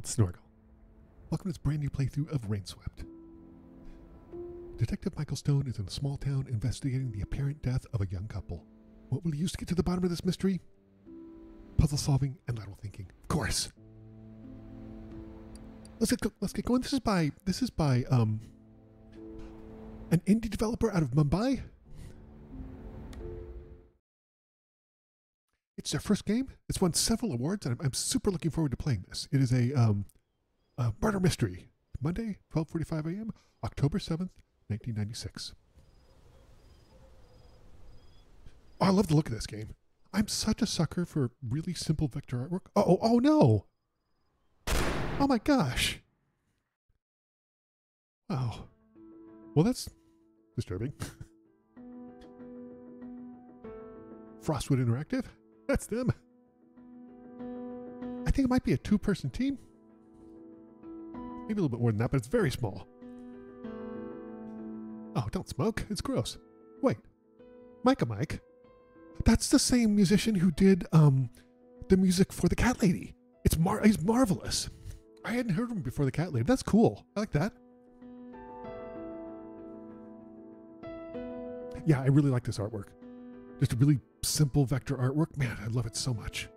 it's Snorgle. Welcome to this brand new playthrough of Rainswept. Detective Michael Stone is in a small town investigating the apparent death of a young couple. What will he use to get to the bottom of this mystery? Puzzle solving and lateral thinking, of course. Let's get going. This is by an indie developer out of Mumbai. It's their first game. It's won several awards, and I'm super looking forward to playing this. It is a murder mystery. Monday, 12:45 a.m., October 7th, 1996. Oh, I love the look of this game. I'm such a sucker for really simple vector artwork. Oh no! Oh my gosh! Wow. Well, that's disturbing. Frostwood Interactive? That's them. I think it might be a two-person team. Maybe a little bit more than that, but it's very small. Oh, don't smoke. It's gross. Wait. Mike. That's the same musician who did the music for the Cat Lady. He's marvelous. I hadn't heard of him before the Cat Lady. That's cool. I like that. Yeah, I really like this artwork. Just a really simple vector artwork. Man, I love it so much.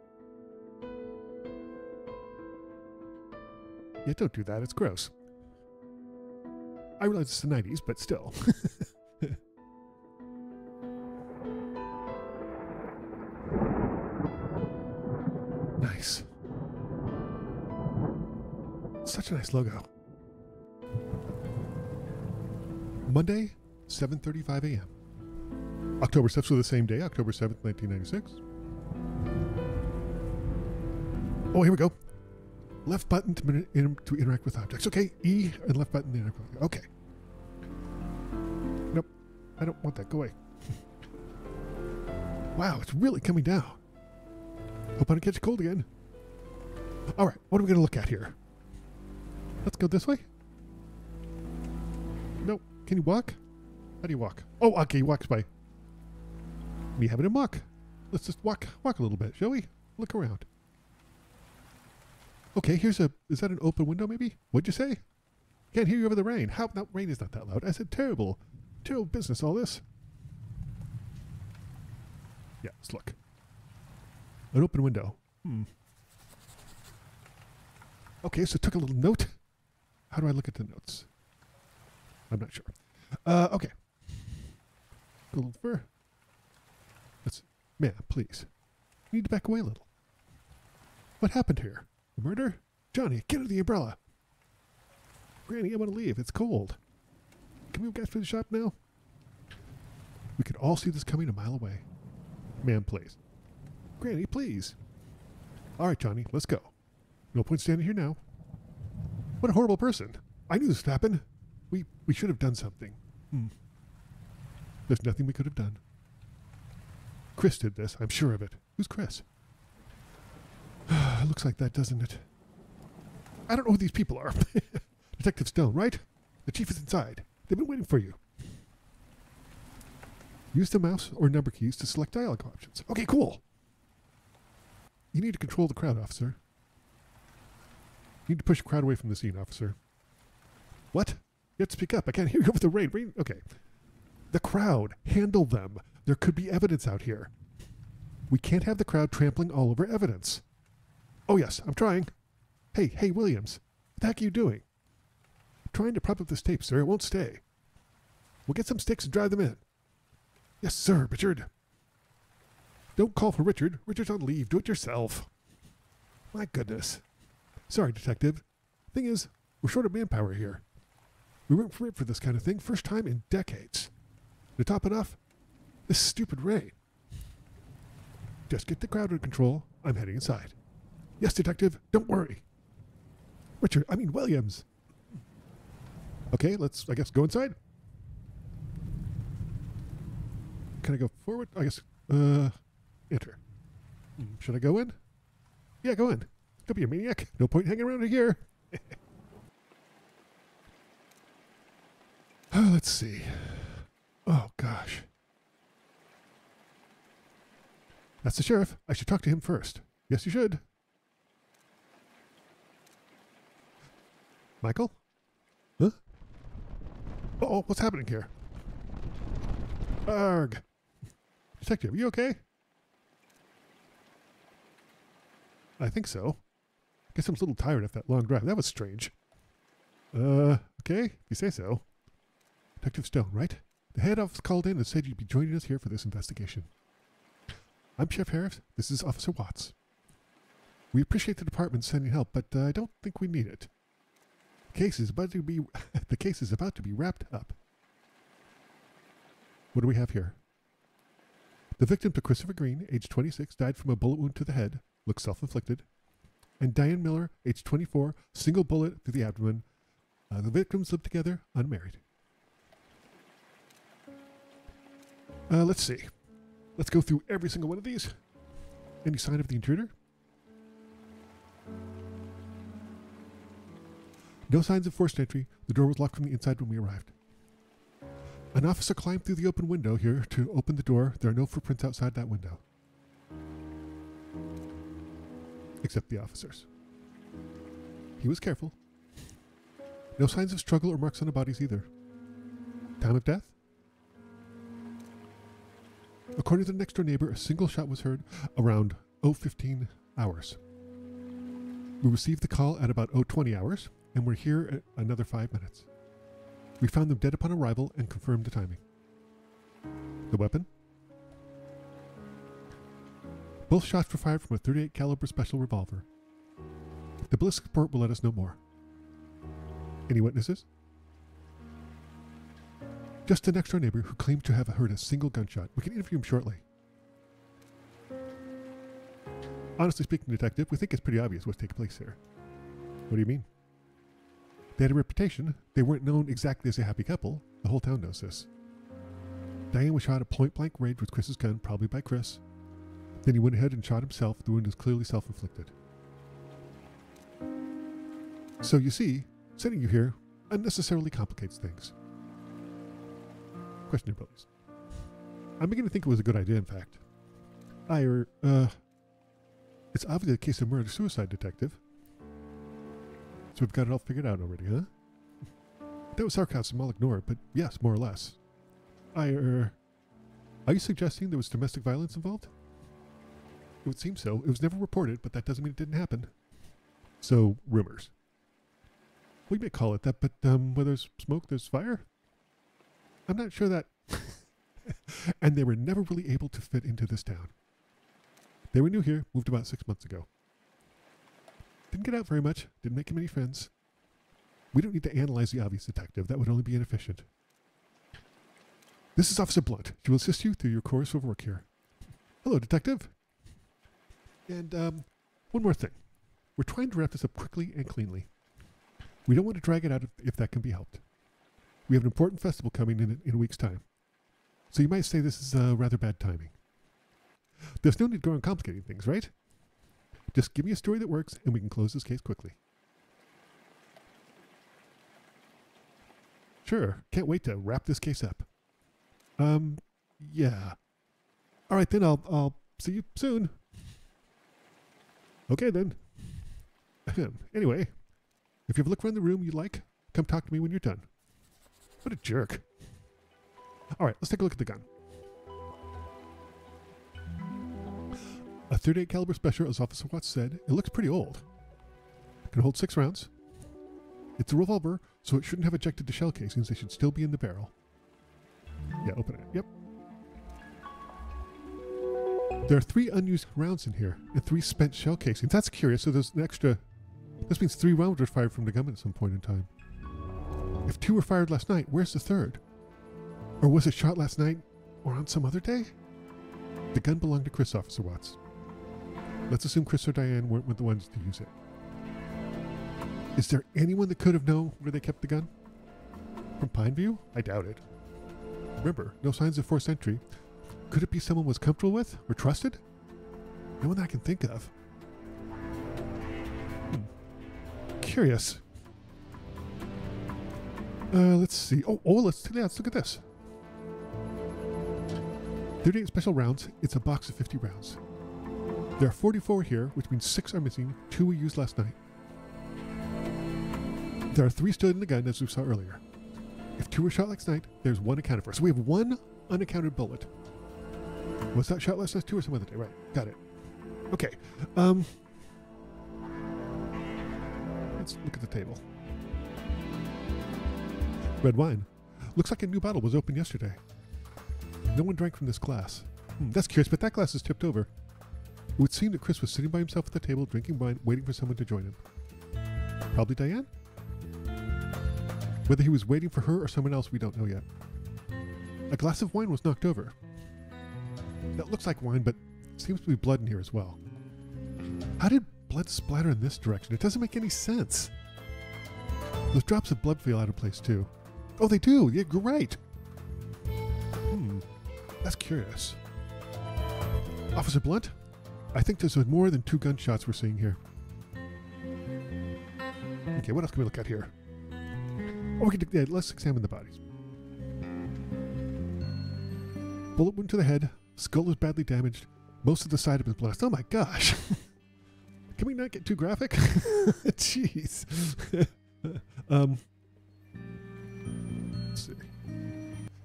Yeah, don't do that. It's gross. I realize it's the 90s, but still. Nice. Such a nice logo. Monday, 7:35 a.m. October 7th, so the same day, October 7th, 1996. Oh, here we go. Left button to interact with objects. Okay, E and left button to interact with objects. Okay. Nope, I don't want that. Go away. Wow, it's really coming down. Hope I don't catch a cold again. All right, what are we going to look at here? Let's go this way. Nope. Can you walk? How do you walk? Oh, okay, he walks by. Me having him walk. Let's just walk a little bit, shall we? Look around. Okay, is that an open window maybe? What'd you say? Can't hear you over the rain. How? No, rain is not that loud. I said terrible business, all this. Yeah, let's look. An open window. Okay, so took a little note. How do I look at the notes? I'm not sure. Okay. Go a little further. Man, please. You need to back away a little. What happened here? A murder? Johnny, get under the umbrella. Granny, I want to leave. It's cold. Can we get through the shop now? We could all see this coming a mile away. Man, please. Granny, please. All right, Johnny, let's go. No point standing here now. What a horrible person. I knew this would happen. We should have done something. There's nothing we could have done. Chris did this. I'm sure of it. Who's Chris? Looks like that, doesn't it? I don't know who these people are. Detective Stone, right? The chief is inside. They've been waiting for you. Use the mouse or number keys to select dialogue options. Okay, cool. You need to control the crowd, officer. You need to push the crowd away from the scene, officer. What? You have to speak up. I can't hear you over the rain. Okay. The crowd. Handle them. There could be evidence out here. We can't have the crowd trampling all over evidence. Oh, yes, I'm trying. Hey, Williams. What the heck are you doing? I'm trying to prop up this tape, sir. It won't stay. We'll get some sticks and drive them in. Yes, sir, Richard. Don't call for Richard. Richard's on leave. Do it yourself. My goodness. Sorry, detective. Thing is, we're short of manpower here. We weren't prepared for this kind of thing. First time in decades. To top it off, this stupid rain. Just get the crowd under control. I'm heading inside. Yes, detective. Don't worry. Williams. Okay, let's, I guess, go inside. Can I go forward? I guess, enter. Should I go in? Yeah, go in. Don't be a maniac. No point hanging around here. Oh, let's see. Oh, gosh. That's the sheriff. I should talk to him first. Yes, you should. Michael? Huh? Uh-oh, what's happening here? Arg! Detective, you okay? I think so. Guess I'm a little tired after that long drive. That was strange. Okay, if you say so. Detective Stone, right? The head office called in and said you'd be joining us here for this investigation. I'm Sheriff Harris. This is Officer Watts. We appreciate the department sending help, but I don't think we need it. The case is about to be wrapped up. What do we have here? The victim to Christopher Green, age 26, died from a bullet wound to the head, looks self-inflicted. And Diane Miller, age 24, single bullet through the abdomen. The victims lived together, unmarried. Let's see. Let's go through every single one of these. Any sign of the intruder? No signs of forced entry. The door was locked from the inside when we arrived. An officer climbed through the open window here to open the door. There are no footprints outside that window. Except the officers. He was careful. No signs of struggle or marks on the bodies either. Time of death? According to the next door neighbor, a single shot was heard around 0:15 hours. We received the call at about 0:20 hours, and we're here at another 5 minutes. We found them dead upon arrival and confirmed the timing. The weapon? Both shots were fired from a .38 caliber special revolver. The ballistic report will let us know more. Any witnesses? Just the next door neighbor who claimed to have heard a single gunshot. We can interview him shortly. Honestly speaking, Detective, we think it's pretty obvious what's taking place here. What do you mean? They had a reputation. They weren't known exactly as a happy couple. The whole town knows this. Diane was shot at point-blank range with Chris's gun, probably by Chris. Then he went ahead and shot himself. The wound is clearly self-inflicted. So you see, sending you here unnecessarily complicates things. Question your abilities. I'm beginning to think it was a good idea, in fact. It's obviously a case of murder-suicide, Detective. So we've got it all figured out already, huh? That was sarcasm, I'll ignore it, but yes, more or less. Are you suggesting there was domestic violence involved? It would seem so. It was never reported, but that doesn't mean it didn't happen. So, rumors. We may call it that, but where there's smoke, there's fire? I'm not sure that... And they were never really able to fit into this town. They were new here, moved about 6 months ago. Didn't get out very much, didn't make many friends. We don't need to analyze the obvious, Detective. That would only be inefficient. This is Officer Blunt. She will assist you through your course of work here. Hello, Detective. And one more thing. We're trying to wrap this up quickly and cleanly. We don't want to drag it out if that can be helped. We have an important festival coming in a week's time. So you might say this is rather bad timing. There's no need to go on complicating things, right? Just give me a story that works and we can close this case quickly. Sure, can't wait to wrap this case up. Yeah. All right then, I'll see you soon. Okay then. Anyway, if you have a look around the room you'd like, come talk to me when you're done. What a jerk. All right, let's take a look at the gun. A .38 caliber special, as Officer Watts said. It looks pretty old. It can hold 6 rounds. It's a revolver, so it shouldn't have ejected the shell casings. They should still be in the barrel. Yeah, open it. Yep. There are 3 unused rounds in here and 3 spent shell casings. That's curious. So there's an extra... This means 3 rounds were fired from the gun at some point in time. If 2 were fired last night, where's the 3rd? Or was it shot last night or on some other day? The gun belonged to Chris, Officer Watts. Let's assume Chris or Diane weren't the ones to use it. Is there anyone that could have known where they kept the gun? From Pineview? I doubt it. Remember, no signs of forced entry. Could it be someone was comfortable with or trusted? No one that I can think of. Curious. Let's see. Let's look at this. 38 special rounds. It's a box of 50 rounds. There are 44 here, which means 6 are missing. 2 we used last night. There are 3 still in the gun, as we saw earlier. If 2 were shot last night, there's 1 accounted for. So we have 1 unaccounted bullet. Was that shot last night too, or some other day? Right, got it. Okay. Let's look at the table. Red wine. Looks like a new bottle was opened yesterday. No one drank from this glass. That's curious, but that glass is tipped over. It would seem that Chris was sitting by himself at the table, drinking wine, waiting for someone to join him. Probably Diane? Whether he was waiting for her or someone else, we don't know yet. A glass of wine was knocked over. That looks like wine, but seems to be blood in here as well. How did blood splatter in this direction? It doesn't make any sense. Those drops of blood feel out of place too. Oh, they do! Yeah, you're right! That's curious. Officer Blunt? I think there's more than 2 gunshots we're seeing here. Okay, what else can we look at here? Oh, let's examine the bodies. Bullet wound to the head. Skull is badly damaged. Most of the side of his blast. Oh my gosh! Can we not get too graphic? Jeez. Let's see.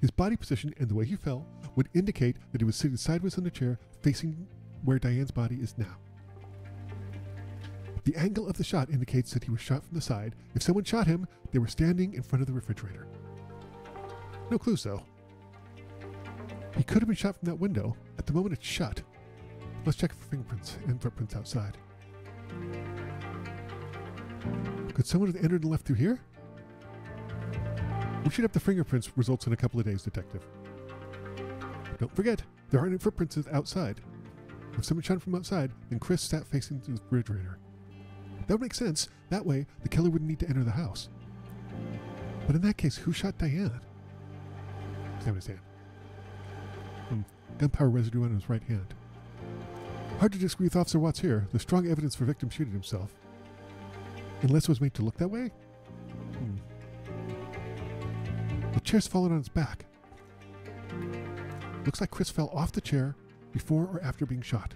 His body position and the way he fell would indicate that he was sitting sideways on the chair, facing where Diane's body is now. The angle of the shot indicates that he was shot from the side. If someone shot him, they were standing in front of the refrigerator. No clues, though. He could have been shot from that window. At the moment, it's shut. Let's check for fingerprints and footprints outside. Could someone have entered and left through here? We should have the fingerprints results in a couple of days, Detective. Don't forget, there aren't any footprints outside. If someone shot from outside, then Chris sat facing the refrigerator. That would make sense. That way, the killer wouldn't need to enter the house. But in that case, who shot Diane? Examine his hand. Gunpowder residue on his right hand. Hard to disagree with Officer Watts here. There's strong evidence for victim shooting himself. Unless it was made to look that way? The chair's fallen on its back. Looks like Chris fell off the chair before or after being shot.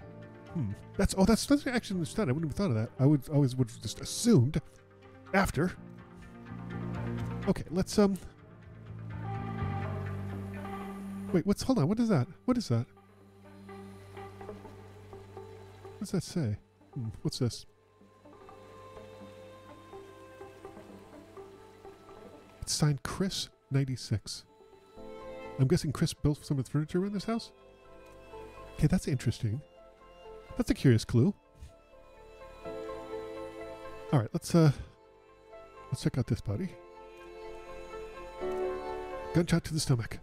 That's actually understood. I wouldn't have thought of that. I would have just assumed after. Okay, let's wait, hold on, what is that? What is that? What does that say? What's this? It's signed Chris 96. I'm guessing Chris built some of the furniture in this house? Okay, that's interesting. That's a curious clue. Alright, let's check out this body. Gunshot to the stomach.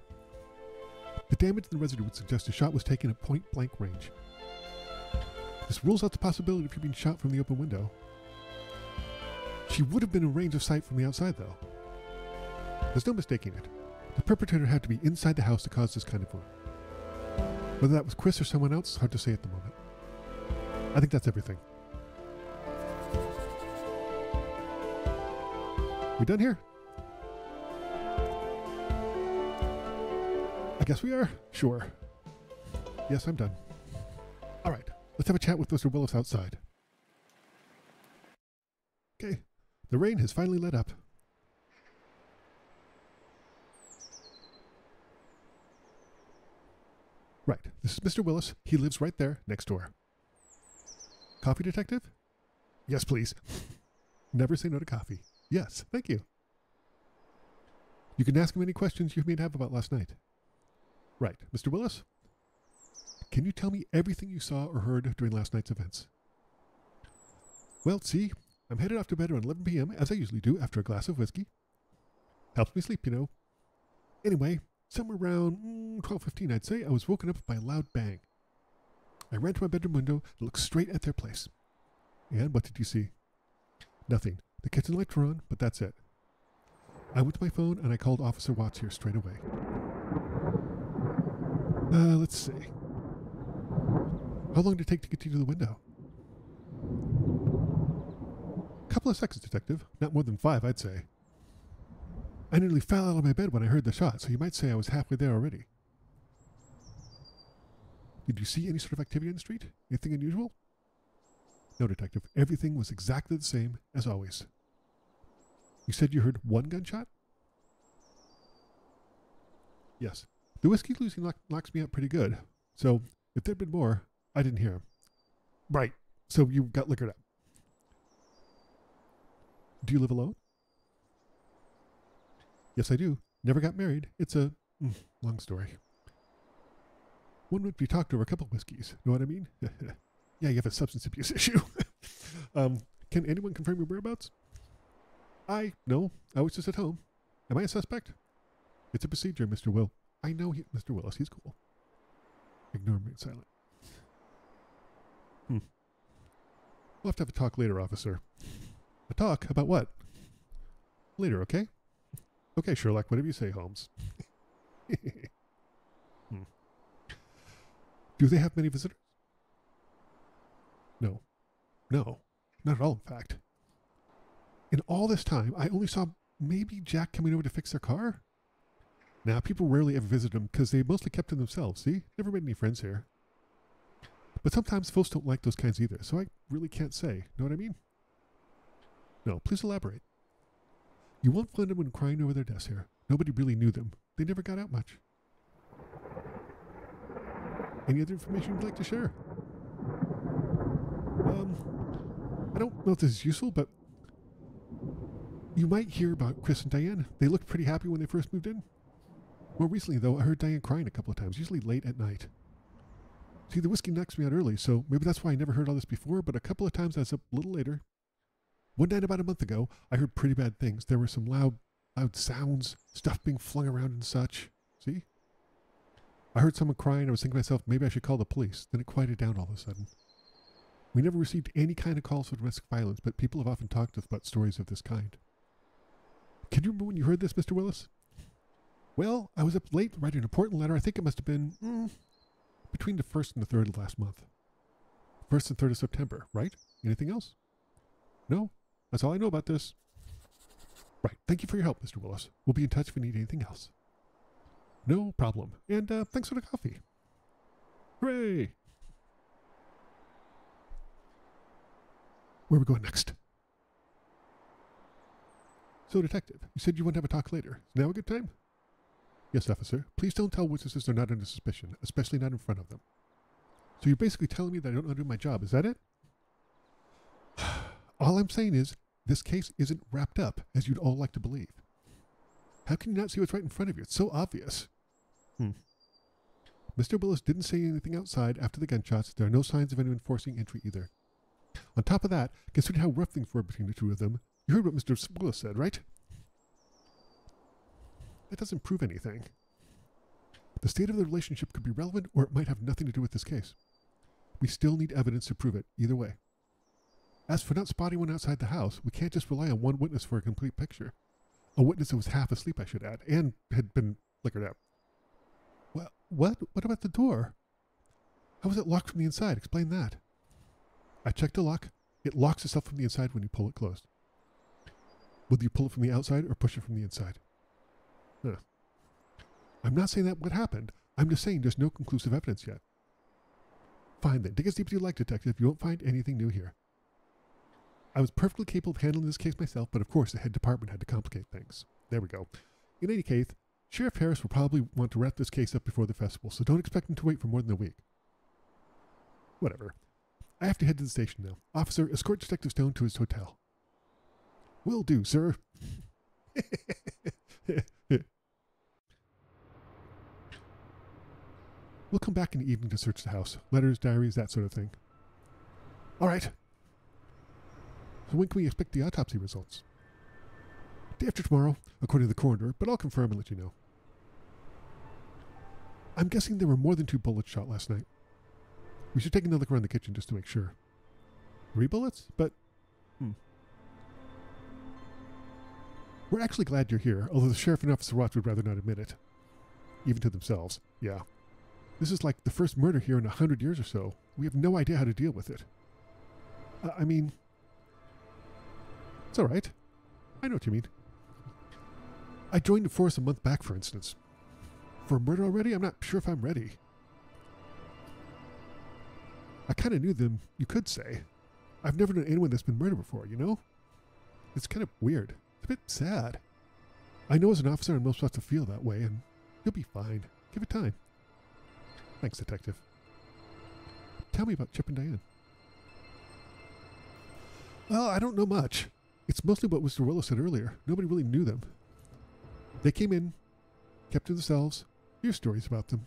The damage in the residue would suggest a shot was taken at point-blank range. This rules out the possibility of her being shot from the open window. She would have been in range of sight from the outside, though. There's no mistaking it. The perpetrator had to be inside the house to cause this kind of wound. Whether that was Chris or someone else, hard to say at the moment. I think that's everything. We done here? I guess we are. Sure. Yes, I'm done. All right, let's have a chat with Mr. Willis outside. Okay, the rain has finally let up. Right, this is Mr. Willis. He lives right there, next door. Coffee, Detective? Yes, please. Never say no to coffee. Yes, thank you. You can ask him any questions you may have about last night. Right, Mr. Willis? Can you tell me everything you saw or heard during last night's events? Well, see, I'm headed off to bed around 11 p.m., as I usually do after a glass of whiskey. Helps me sleep, you know. Anyway, somewhere around 12:15, I'd say, I was woken up by a loud bang. I ran to my bedroom window and looked straight at their place. And what did you see? Nothing. The kitchen lights were on, but that's it. I went to my phone and I called Officer Watts here straight away. Let's see. How long did it take to get you to the window? A couple of seconds, Detective. Not more than 5, I'd say. I nearly fell out of my bed when I heard the shot, so you might say I was halfway there already. Did you see any sort of activity on the street? Anything unusual? No, Detective. Everything was exactly the same as always. You said you heard one gunshot? Yes. The whiskey losing knocks me out pretty good. So, if there'd been more, I didn't hear him. Right. So you got liquored up. Do you live alone? Yes, I do. Never got married. It's a long story. One would be talked over a couple of whiskeys. Know what I mean? Yeah, you have a substance abuse issue. Can anyone confirm your whereabouts? No. I was just at home. Am I a suspect? It's a procedure, Mr. Will. I know Mr. Willis. He's cool. Ignore me, silent. We'll have to have a talk later, officer. A talk? About what? Later, okay? Okay, Sherlock, whatever you say, Holmes. Do they have many visitors? No. No. Not at all, in fact. In all this time, I only saw maybe Jack coming over to fix their car. Now, people rarely ever visit them because they mostly kept to themselves, see? Never made any friends here. But sometimes folks don't like those kinds either, so I really can't say. Know what I mean? No, please elaborate. You won't find anyone crying over their deaths here. Nobody really knew them. They never got out much. Any other information you'd like to share? I don't know if this is useful, but you might hear about Chris and Diane. They looked pretty happy when they first moved in. More recently, though, I heard Diane crying a couple of times, usually late at night. See, the whiskey knocks me out early, so maybe that's why I never heard all this before, but a couple of times I was up a little later. One night about a month ago, I heard pretty bad things. There were some loud sounds, stuff being flung around and such. See? I heard someone crying. I was thinking to myself, maybe I should call the police. Then it quieted down all of a sudden. We never received any kind of calls for domestic violence, but people have often talked to us about stories of this kind. Can you remember when you heard this, Mr. Willis? Well, I was up late writing an important letter. I think it must have been between the 1st and the 3rd of last month. 1st and 3rd of September, right? Anything else? No? That's all I know about this. Right. Thank you for your help, Mr. Willis. We'll be in touch if we need anything else. No problem. And thanks for the coffee. Hooray! Where are we going next? So, Detective, you said you want to have a talk later. Is now a good time? Yes, officer. Please don't tell witnesses they're not under suspicion, especially not in front of them. So you're basically telling me that I don't want to do my job, is that it? All I'm saying is, this case isn't wrapped up, as you'd all like to believe. How can you not see what's right in front of you? It's so obvious. Mr. Willis didn't say anything outside after the gunshots. There are no signs of anyone forcing entry either. On top of that, considering how rough things were between the two of them, you heard what Mr. Willis said, right? That doesn't prove anything. The state of the relationship could be relevant, or it might have nothing to do with this case. We still need evidence to prove it, either way. As for not spotting one outside the house, we can't just rely on one witness for a complete picture. A witness that was half asleep, I should add, and had been liquored up. Well, what? What about the door? How was it locked from the inside? Explain that. I checked the lock. It locks itself from the inside when you pull it closed. Will you pull it from the outside or push it from the inside? Huh. I'm not saying that what happened. I'm just saying there's no conclusive evidence yet. Fine then. Dig as deep as you like, Detective. You won't find anything new here. I was perfectly capable of handling this case myself, but of course the head department had to complicate things. There we go. In any case, Sheriff Harris will probably want to wrap this case up before the festival, so don't expect him to wait for more than a week. Whatever. I have to head to the station now. Officer, escort Detective Stone to his hotel. Will do, sir. We'll come back in the evening to search the house. Letters, diaries, that sort of thing. All right. So when can we expect the autopsy results? Day after tomorrow, according to the coroner, but I'll confirm and let you know. I'm guessing there were more than 2 bullets shot last night. We should take another look around the kitchen just to make sure. 3 bullets? But, We're actually glad you're here, although the sheriff and Officer Watts would rather not admit it. Even to themselves, yeah. This is like the first murder here in 100 years or so. We have no idea how to deal with it. I mean, it's all right. I know what you mean. I joined the force a month back, for instance. For a murder already? I'm not sure if I'm ready. I kind of knew them, you could say. I've never known anyone that's been murdered before, you know? It's kind of weird. It's a bit sad. I know as an officer I'm not supposed to feel that way, and you'll be fine. Give it time. Thanks, Detective. Tell me about Chip and Diane. Well, I don't know much. It's mostly what Mr. Willow said earlier. Nobody really knew them. They came in, kept to themselves. Here's stories about them.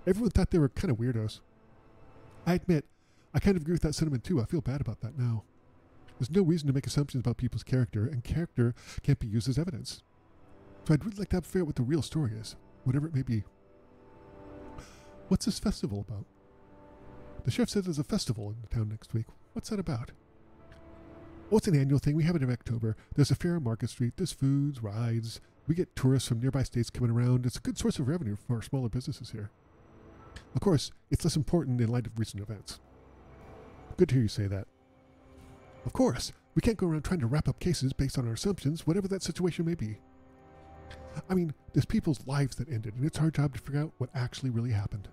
Everyone thought they were kind of weirdos. I admit, I kind of agree with that sentiment too. I feel bad about that now. There's no reason to make assumptions about people's character, and character can't be used as evidence. So I'd really like to have to figure out what the real story is, whatever it may be. What's this festival about? The sheriff said there's a festival in the town next week. What's that about? Oh, it's an annual thing. We have it in October. There's a fair on Market Street. There's foods, rides. We get tourists from nearby states coming around. It's a good source of revenue for our smaller businesses here. Of course, it's less important in light of recent events. Good to hear you say that. Of course, we can't go around trying to wrap up cases based on our assumptions, whatever that situation may be. I mean, there's people's lives that ended, and it's our job to figure out what actually really happened.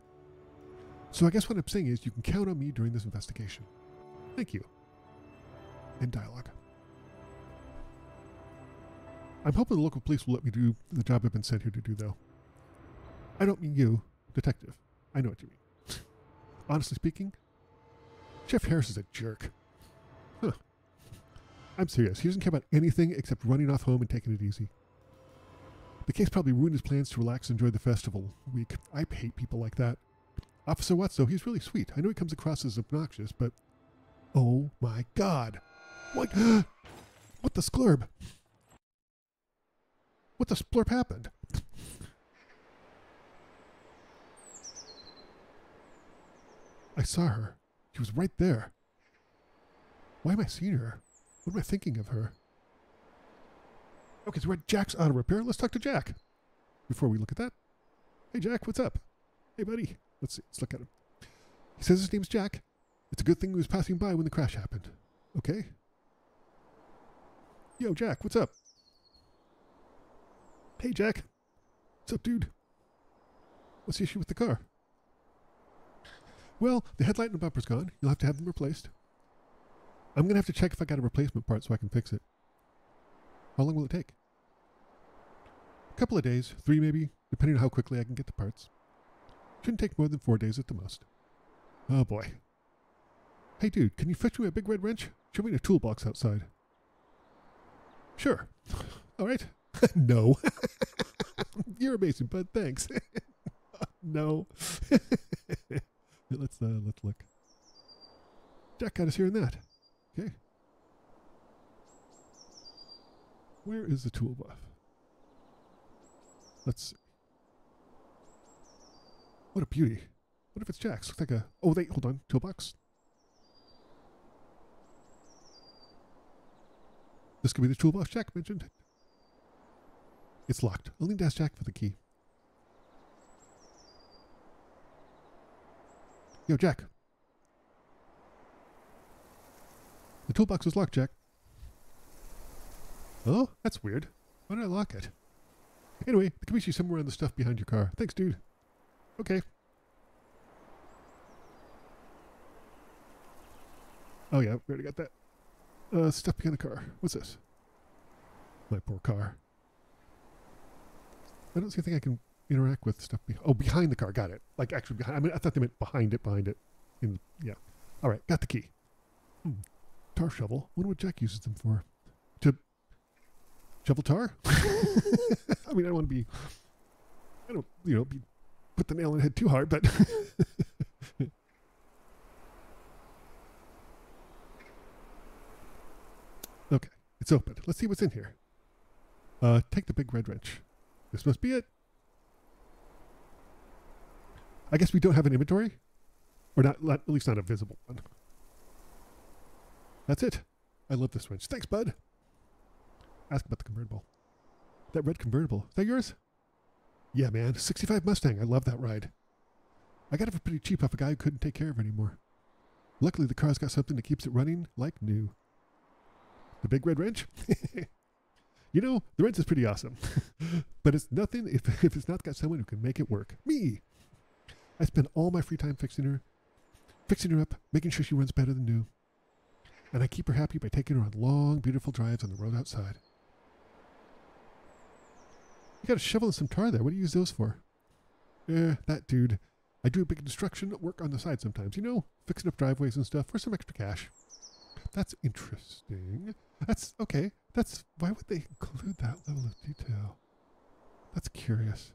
So I guess what I'm saying is you can count on me during this investigation. Thank you. End dialogue. I'm hoping the local police will let me do the job I've been sent here to do, though. I don't mean you, Detective. I know what you mean. Honestly speaking, Jeff Harris is a jerk. Huh. I'm serious. He doesn't care about anything except running off home and taking it easy. The case probably ruined his plans to relax and enjoy the festival week. I hate people like that. Officer Watts, though, he's really sweet. I know he comes across as obnoxious, but... Oh my God! What? What the splurb? What the splurp happened? I saw her. She was right there. Why am I seeing her? What am I thinking of her? Okay, so we're at Jack's Auto Repair. Let's talk to Jack. Before we look at that. Hey, Jack, what's up? Hey, buddy. Let's see. Let's look at him. He says his name's Jack. It's a good thing he was passing by when the crash happened. Okay. Yo, Jack, what's up? Hey, Jack. What's up, dude? What's the issue with the car? Well, the headlight and the bumper's gone. You'll have to have them replaced. I'm going to have to check if I got a replacement part so I can fix it. How long will it take? A couple of days, 3 maybe, depending on how quickly I can get the parts. Shouldn't take more than 4 days at the most. Oh boy. Hey dude, can you fetch me a big red wrench? Show me in a toolbox outside. Sure. Alright. No. You're amazing, bud. Thanks. No. Let's look. Jack got us here in that. Okay. Where is the tool buff? Let's see. What a beauty. What if it's Jack's? Looks like a... Oh, wait, hold on. Toolbox. This could be the toolbox Jack mentioned. It's locked. I'll need to ask Jack for the key. Yo, Jack. The toolbox is locked, Jack. Oh, that's weird. Why did I lock it? Anyway, there could be somewhere on the stuff behind your car. Thanks, dude. Okay. Oh yeah, we already got that. Stuff behind the car. What's this? My poor car. I don't see anything I can interact with stuff behind the car. Got it. Like actually behind. I mean, I thought they meant behind it. Yeah. All right, got the key. Tar shovel. Wonder what Jack uses them for. To shovel tar? I mean, I don't want to be... I don't, put the nail in the head too hard, but... Okay, it's open. Let's see what's in here. Take the big red wrench. This must be it. I guess we don't have an inventory? Or not, at least not a visible one. That's it. I love this wrench. Thanks, bud. Ask about the convertible. That red convertible. Is that yours? Yeah, man. 65 Mustang. I love that ride. I got it for pretty cheap off a guy who couldn't take care of it anymore. Luckily, the car's got something that keeps it running like new. The big red wrench? The wrench is pretty awesome. But it's nothing if it's not got someone who can make it work. Me! I spend all my free time fixing her up, making sure she runs better than new. And I keep her happy by taking her on long, beautiful drives on the road outside. You got a shovel and some tar there. What do you use those for? That dude. I do a big construction work on the side sometimes. You know, fixing up driveways and stuff for some extra cash. That's interesting. That's okay. Why would they include that level of detail? That's curious.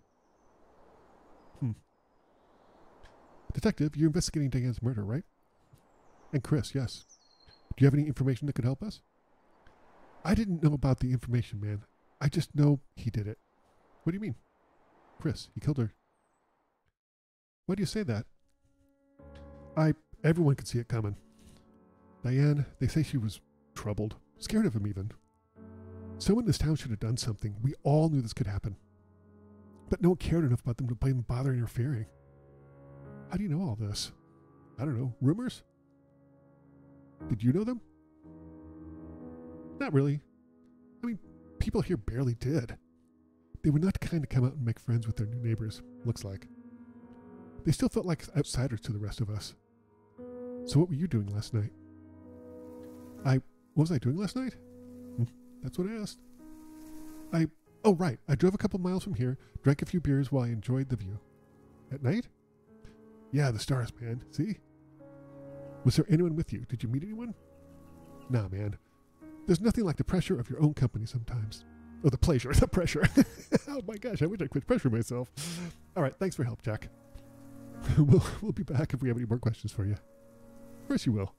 Detective, you're investigating Diane's murder, right? And Chris, yes. Do you have any information that could help us? I didn't know about the information, man. I just know he did it. What do you mean? Chris, he killed her. Why do you say that? Everyone could see it coming. Diane, they say she was troubled, scared of him even. Someone in this town should have done something. We all knew this could happen. But no one cared enough about them to even bother interfering. How do you know all this? I don't know. Rumors? Did you know them? Not really. I mean, people here barely did. They were not the kind to come out and make friends with their new neighbors, looks like. They still felt like outsiders to the rest of us. So what were you doing last night? What was I doing last night? That's what I asked. Oh right, I drove a couple miles from here, drank a few beers while I enjoyed the view. At night? Yeah, the stars, man. See? Was there anyone with you? Did you meet anyone? Nah, man. There's nothing like the pressure of your own company sometimes. Oh, the pleasure, the pressure. Oh my gosh, I wish I quit pressuring myself. All right, thanks for help, Jack. We'll be back if we have any more questions for you. Of course you will.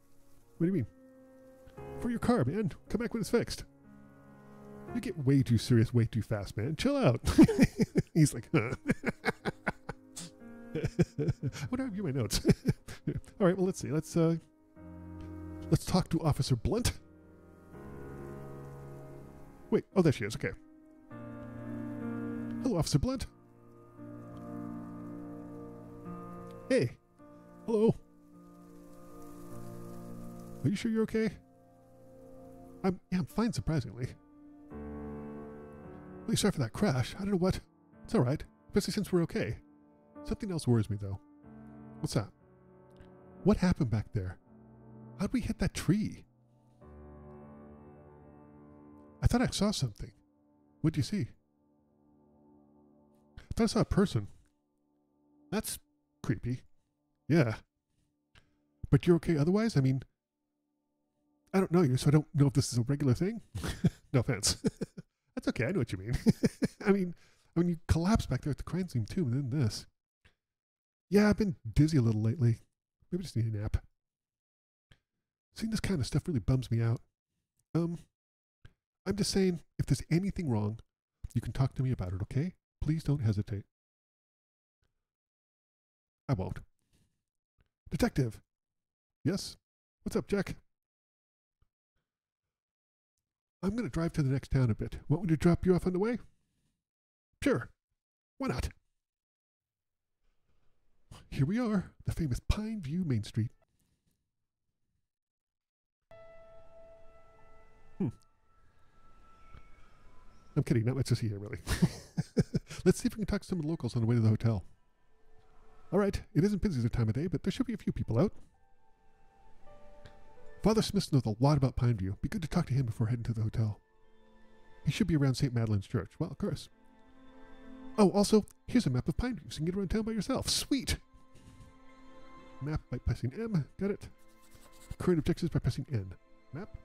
What do you mean? For your car, man. Come back when it's fixed. You get way too serious way too fast, man. Chill out. He's like, huh. What do I review my notes? All right, well, let's see. Let's talk to Officer Blunt. Wait, oh, there she is. Okay. Hello, Officer Blunt. Hey. Hello. Are you sure you're okay? I'm fine, surprisingly. Really sorry for that crash. I don't know what. It's all right, especially since we're okay. Something else worries me, though. What's that? What happened back there? How'd we hit that tree? I thought I saw something. What'd you see? I thought I saw a person. That's creepy. Yeah. But you're okay otherwise? I mean, I don't know you, so I don't know if this is a regular thing. No offense. That's okay, I know what you mean. I mean, you collapsed back there at the crime scene too, and then this. Yeah, I've been dizzy a little lately. Maybe I just need a nap. Seeing this kind of stuff really bums me out. I'm just saying, if there's anything wrong, you can talk to me about it, okay? Please don't hesitate. I won't. Detective. Yes? What's up, Jack? I'm going to drive to the next town a bit. Want me to drop you off on the way? Sure. Why not? Here we are, the famous Pine View Main Street. I'm kidding, not much to see here, really. Let's see if we can talk to some of the locals on the way to the hotel. All right, it isn't busy the time of day, but there should be a few people out. Father Smith knows a lot about Pineview. Be good to talk to him before heading to the hotel. He should be around St. Madeleine's Church. Well, of course. Oh, also, here's a map of Pineview, so you can get around town by yourself. Sweet! Map by pressing M. Got it. Current objectives by pressing N. Map.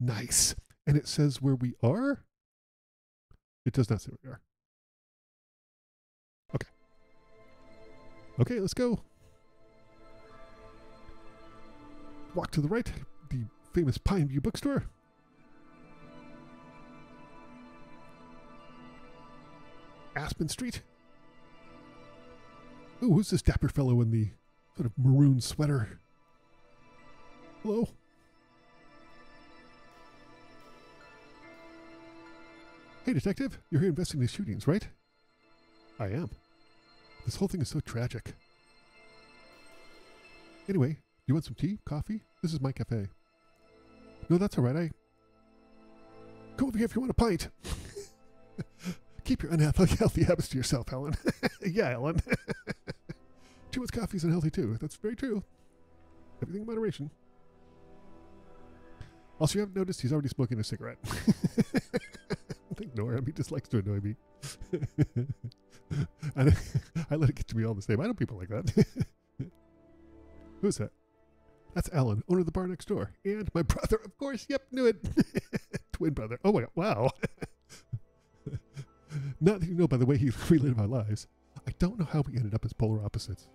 Nice. And it says where we are? It does not say where we are. Okay. Okay, let's go. Walk to the right, the famous Pineview bookstore. Aspen Street. Oh, who's this dapper fellow in the sort of maroon sweater? Hello? Hey, detective, you're here investigating these shootings, right? I am. This whole thing is so tragic. Anyway, you want some tea? Coffee? This is my cafe. No, that's all right. Come over here if you want a pint. Keep your unhealthy habits to yourself, Helen. Yeah, Helen. Too much coffee is unhealthy, too. That's very true. Everything in moderation. Also, you haven't noticed he's already smoking a cigarette. Ignore him. He just likes to annoy me. And I let it get to me all the same. I know people like that. Who's that? That's Alan, owner of the bar next door. And my brother, of course. Yep, knew it. Twin brother. Oh my God, wow. Not that you know by the way we live our lives. I don't know how we ended up as polar opposites.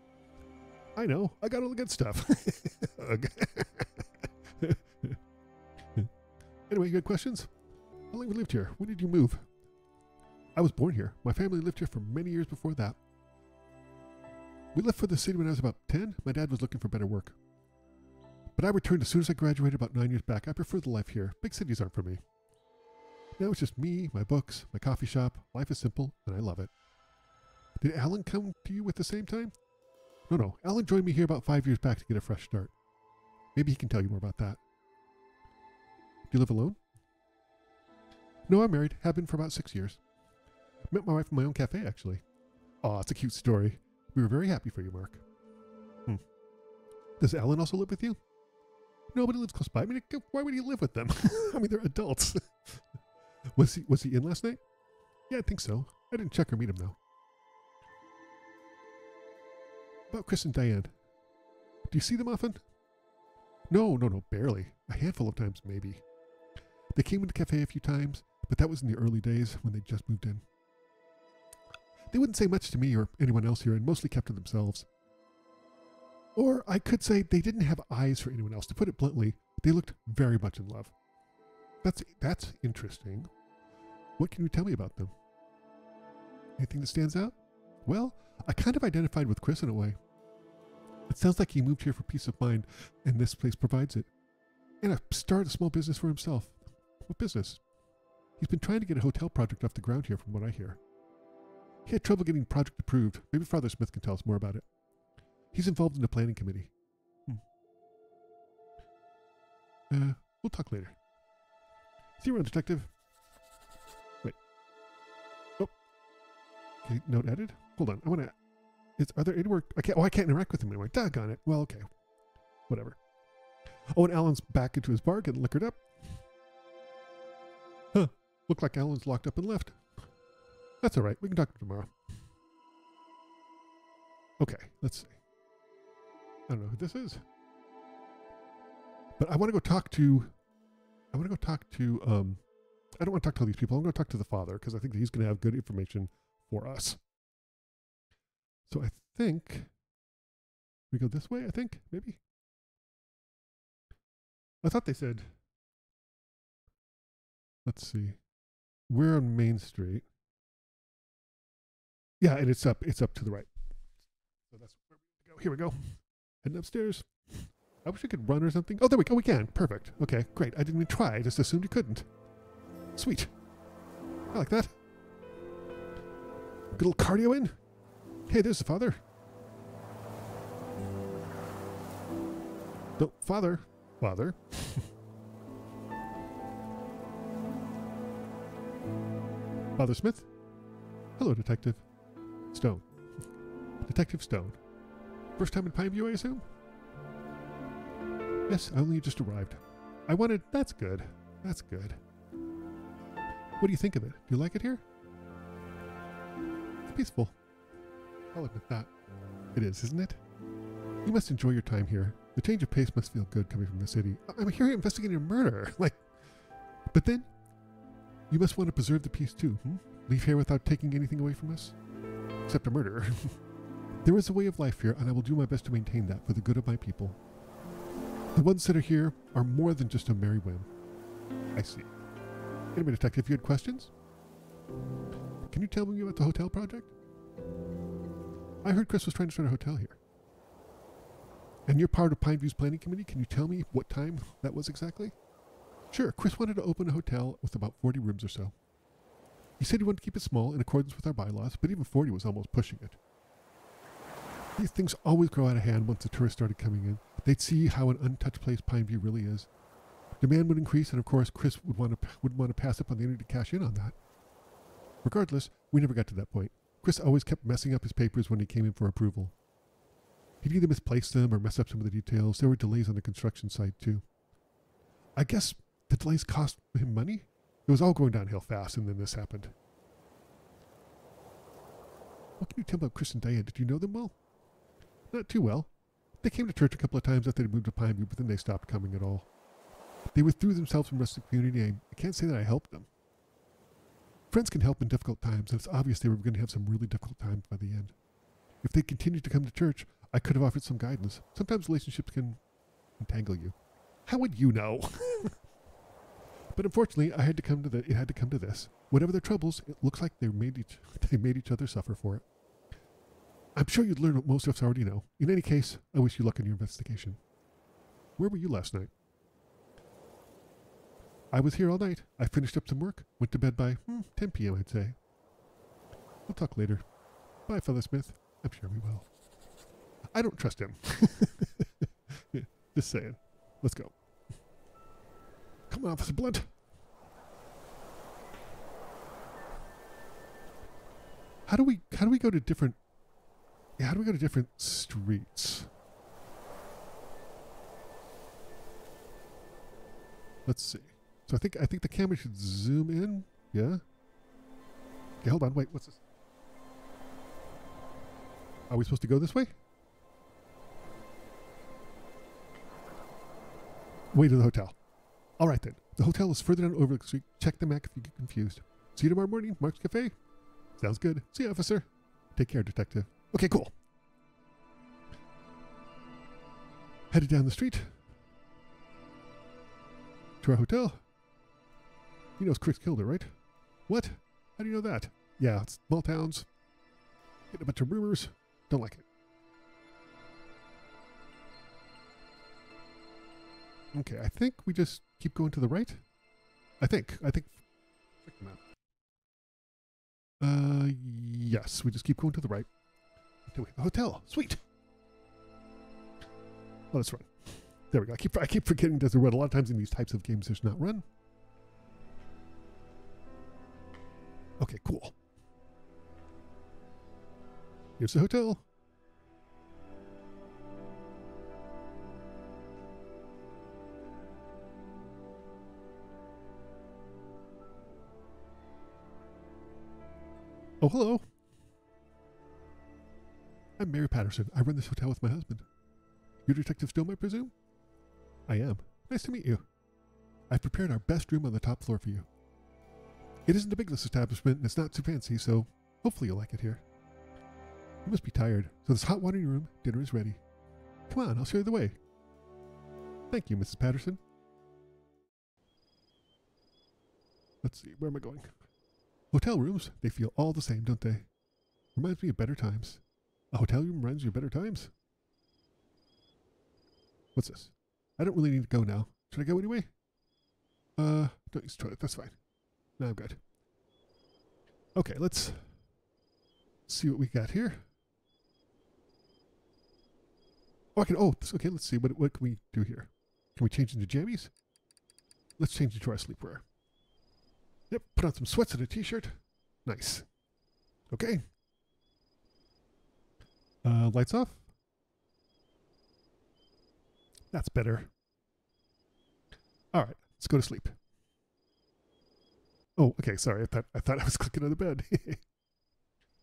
I know. I got all the good stuff. Anyway, you got questions? How long have you lived here? When did you move? I was born here. My family lived here for many years before that. We left for the city when I was about 10. My dad was looking for better work. But I returned as soon as I graduated about 9 years back. I prefer the life here. Big cities aren't for me. Now it's just me, my books, my coffee shop. Life is simple, and I love it. Did Alan come to you at the same time? No. Alan joined me here about 5 years back to get a fresh start. Maybe he can tell you more about that. Do you live alone? No, I'm married. Have been for about 6 years. Met my wife in my own cafe, actually. Aw, it's a cute story. We were very happy for you, Mark. Does Alan also live with you? No, but he lives close by. I mean, why would he live with them? I mean, they're adults. Was he in last night? Yeah, I think so. I didn't check or meet him, though. About Chris and Diane. Do you see them often? No, barely. A handful of times, maybe. They came into the cafe a few times, but that was in the early days when they just moved in. They wouldn't say much to me or anyone else here and mostly kept to themselves. Or I could say they didn't have eyes for anyone else. To put it bluntly, they looked very much in love. That's interesting. What can you tell me about them? Anything that stands out? Well, I kind of identified with Chris in a way. It sounds like he moved here for peace of mind, and this place provides it. And started a small business for himself. What business? He's been trying to get a hotel project off the ground here from what I hear. He had trouble getting the project approved. Maybe Father Smith can tell us more about it. He's involved in the planning committee. We'll talk later. See you around, detective. Wait. Oh. Okay, note added. Hold on. I want to... Are there anywhere... I can't interact with him anymore. Doggone it. Well, okay. Whatever. Oh, and Alan's back into his bar getting liquored up. Huh. Looked like Alan's locked up and left. That's all right. We can talk to him tomorrow. Okay, let's see. I don't know who this is. But I want to go talk to... I don't want to talk to all these people. I'm going to talk to the father because I think he's going to have good information for us. So I think we go this way, I think, maybe. I thought they said, let's see. We're on Main Street. Yeah, and it's up to the right. So that's where we go. Here we go. Heading upstairs. I wish I could run or something. Oh, there we go. We can. Perfect. Okay, great. I didn't even try. I just assumed you couldn't. Sweet. I like that. Good little cardio in. Hey, there's the father. No, father. Father. Father Smith? Hello, Detective. Stone. Detective Stone. First time in Pineview, I assume? Yes, I only just arrived. That's good. That's good. What do you think of it? Do you like it here? It's peaceful. I'll admit that. It is, isn't it? You must enjoy your time here. The change of pace must feel good coming from the city. I'm here investigating a murder. But then, you must want to preserve the peace too, Leave here without taking anything away from us? Except a murder. There is a way of life here, and I will do my best to maintain that for the good of my people. The ones that are here are more than just a merry whim. I see. Anyway, Detective, you had questions? Can you tell me about the hotel project? I heard Chris was trying to start a hotel here. And you're part of Pineview's planning committee. Can you tell me what time that was exactly? Sure. Chris wanted to open a hotel with about 40 rooms or so. He said he wanted to keep it small in accordance with our bylaws, but even 40 was almost pushing it. These things always grow out of hand once the tourists started coming in. They'd see how an untouched place Pineview really is. Demand would increase, and of course, Chris would want to pass up on the opportunity to cash in on that. Regardless, we never got to that point. Chris always kept messing up his papers when he came in for approval. He'd either misplace them or mess up some of the details. There were delays on the construction site, too. I guess the delays cost him money? It was all going downhill fast, and then this happened. What can you tell about Chris and Diane? Did you know them well? Not too well. They came to church a couple of times after they moved to Pineview, but then they stopped coming at all. They withdrew themselves from the rest of the community, and I can't say that I helped them. Friends can help in difficult times, and it's obvious they were going to have some really difficult times by the end. If they continued to come to church, I could have offered some guidance. Sometimes relationships can entangle you. How would you know? But unfortunately, it had to come to this. Whatever their troubles, it looks like they made each other suffer for it. I'm sure you'd learn what most of us already know. In any case, I wish you luck in your investigation. Where were you last night? I was here all night. I finished up some work, went to bed by 10 p.m., I'd say. We'll talk later. Bye, Father Smith. I'm sure we will. I don't trust him. Just saying. Let's go. Come on, Officer Blunt. How do we go to different... Yeah, how do we go to different streets? Let's see. So I think the camera should zoom in. Yeah. Okay, hold on. Wait, what's this? Are we supposed to go this way? Way to the hotel. All right then. The hotel is further down over the street. Check the map if you get confused. See you tomorrow morning, Mark's Cafe. Sounds good. See you, officer. Take care, detective. Okay, cool. Headed down the street to our hotel. He knows Chris killed her, right? What? How do you know that? Yeah, it's small towns. Getting a bunch of rumors. Don't like it. Okay, I think we just keep going to the right. I think. Check the map. Yes, we just keep going to the right. Until we hit the hotel. Sweet. Well, let's run. There we go. I keep forgetting there's a run. A lot of times in these types of games, there's not run. Okay, cool. Here's the hotel. Oh, hello. I'm Mary Patterson. I run this hotel with my husband. You're Detective Stone, I presume? I am. Nice to meet you. I've prepared our best room on the top floor for you. It isn't a big establishment and it's not too fancy, so hopefully you'll like it here. You must be tired, so there's hot water in your room. Dinner is ready. Come on, I'll show you the way. Thank you, Mrs. Patterson. Let's see, where am I going? Hotel rooms, they feel all the same, don't they? Reminds me of better times. A hotel room reminds you of better times? What's this? I don't really need to go now. Should I go anyway? Don't use the toilet, that's fine. No, I'm good. Okay, let's see what we got here. Oh, okay, let's see. What can we do here? Can we change into jammies? Let's change into our sleepwear. Yep, put on some sweats and a t-shirt. Nice. Okay. Lights off. That's better. All right, let's go to sleep. Oh, okay, sorry. I thought I was clicking on the bed.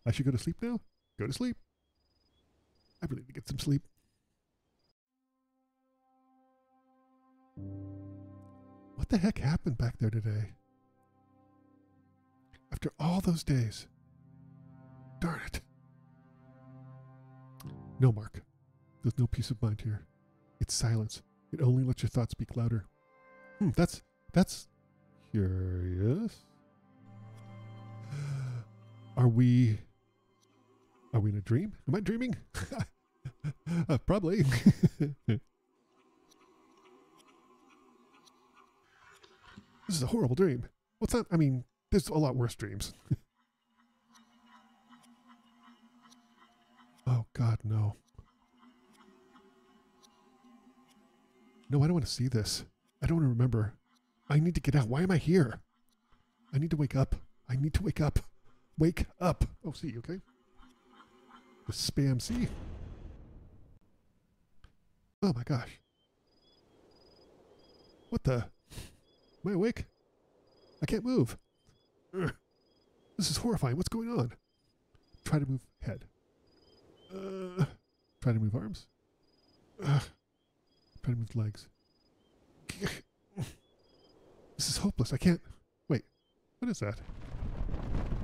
I should go to sleep now? Go to sleep. I really need to get some sleep. What the heck happened back there today? After all those days. Darn it. No, Mark. There's no peace of mind here. It's silence. It only lets your thoughts speak louder. That's curious. Are we in a dream? Am I dreaming? Probably. This is a horrible dream. What's that? I mean, there's a lot worse dreams. Oh, God, no. No, I don't want to see this. I don't want to remember. I need to get out. Why am I here? I need to wake up. I need to wake up. Wake up. Oh, see, okay? The spam C. Oh, my gosh. What the? Am I awake? I can't move. Ugh. This is horrifying. What's going on? Try to move head. Try to move arms. Try to move legs. This is hopeless. I can't. Wait. What is that?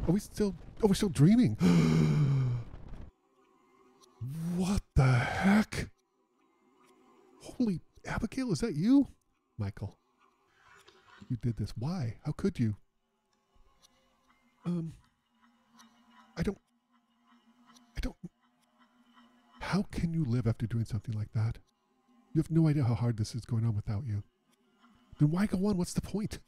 Are we still... Oh, we're still dreaming. What the heck? Holy Abigail, is that you? Michael. You did this. Why? How could you? I don't... How can you live after doing something like that? You have no idea how hard this is going on without you. Then why go on? What's the point?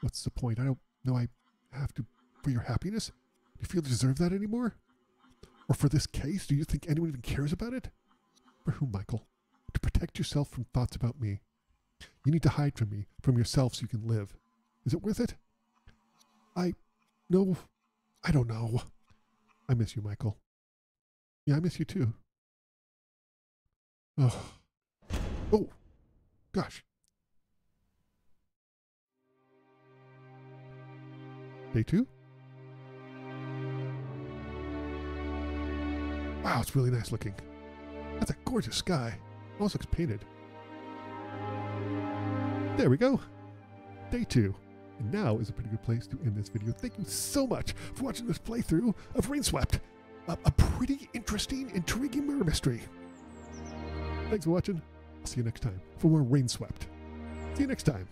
What's the point? I don't know I have to... For your happiness? Do you feel you deserve that anymore? Or for this case? Do you think anyone even cares about it? For whom, Michael? To protect yourself from thoughts about me. You need to hide from me, from yourself, so you can live. Is it worth it? No, I don't know. I miss you, Michael. Yeah, I miss you too. Oh, gosh. Day 2? Wow, it's really nice looking. That's a gorgeous sky. Almost looks painted. There we go. Day 2. And now is a pretty good place to end this video. Thank you so much for watching this playthrough of Rainswept. A pretty interesting, intriguing murder mystery. Thanks for watching. I'll see you next time for more Rainswept. See you next time.